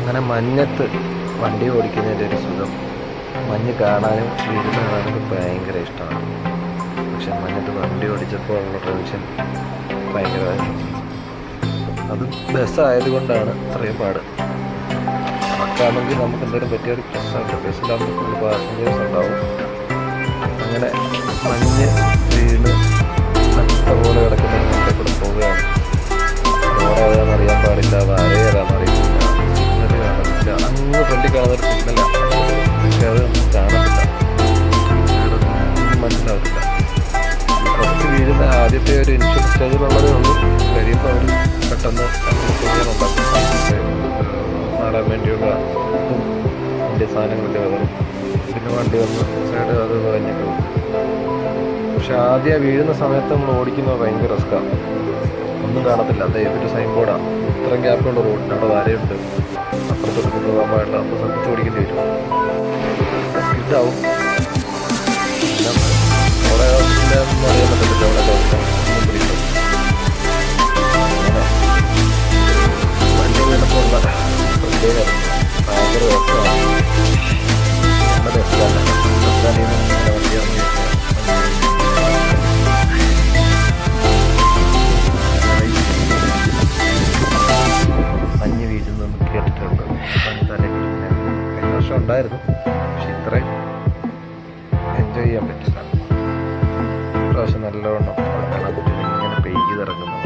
അങ്ങനെ മഞ്ഞത്ത് വണ്ടി ഓടിക്കുന്നതിൻ്റെ ഒരു സുഖം, മഞ്ഞ് കാണാനും വീഴുന്ന കാണാനും ഭയങ്കര ഇഷ്ടമാണ്. പക്ഷെ മഞ്ഞത്ത് വണ്ടി ഓടിച്ചപ്പോൾ ഉള്ള ടെൻഷൻ ഭയങ്കരമായിരുന്നു. അത് ബസ്സായതുകൊണ്ടാണ് അത്രയും പാട്. ട്രക്കാണെങ്കിൽ നമുക്ക് എന്തെങ്കിലും പറ്റിയൊരു പ്രശ്നമില്ല, ബസ്സിലാകുമ്പോൾ ഫുൾ പാസഞ്ചേഴ്സ് ഉണ്ടാവും. അങ്ങനെ മഞ്ഞ് വീണ് നട്ട പോലെ കിടക്കുന്ന മറ്റേ കൂടെ പോവുകയാണ്. റോഡ് അറിയാൻ പാടില്ല, വാര ഏതാണെന്നറിയില്ല, സിഗ്നൽ കാണത്തില്ല. അങ്ങ് ഫ്രണ്ടിൽ കാണുന്നൊരു സിഗ്നലാണ്, പക്ഷെ അത് കാണത്തില്ല, മനസ്സിലാവത്തില്ല. ഫസ്റ്റ് വീഴുന്ന ആദ്യത്തെ ഒരു ഇനിഷ്യൽ സ്റ്റേജിലുള്ളതേ ഉള്ളൂ. കഴിയുമ്പോൾ അവർ പെട്ടെന്ന് നാടാൻ വേണ്ടിയുള്ള അതിൻ്റെ സാധനങ്ങളിൻ്റെ വെതറും പിന്നെ വണ്ടി വന്ന് സൈഡ് അത് കഴിഞ്ഞിട്ട്. പക്ഷെ ആദ്യം വീഴുന്ന സമയത്ത് നമ്മൾ ഓടിക്കുന്നത് ഭയങ്കര റിസ്ക്കാണ്. ഒന്നും കാണത്തില്ല, അത് ഏതൊരു സൈൻ ബോർഡാണ്. ഇത്രയും ഗ്യാപ്പുള്ള റോഡിന് അവിടെ വരയുണ്ട്, അപ്പുറത്തോട്ട് പോകാൻ പാടില്ല, അപ്പോൾ ശ്രദ്ധിച്ച് ഓടിക്കേണ്ടി വരും. സ്കിഡാവും. അവിടെ ഒന്നും അറിയാൻ പറ്റത്തില്ല, അവിടെ ഒന്നും പിടിക്കും. വണ്ടി വീണപ്പോഴുള്ള പ്രത്യേക ഭയങ്കര രസമാണ്. നമ്മുടെ രസമല്ല വണ്ടി ഇറങ്ങി മഞ്ഞ് വീഴുന്നതെന്ന് കേട്ടിട്ടുണ്ട്. മഞ്ഞ് തന്നെ കഴിഞ്ഞ വർഷം ഉണ്ടായിരുന്നു, പക്ഷെ ഇത്രയും എൻജോയ് ചെയ്യാൻ പറ്റില്ല. ഇപ്രാവശ്യം നല്ലവണ്ണം കാണാൻ പറ്റില്ല, ഇങ്ങനെ പെയ്തിറങ്ങുന്നു.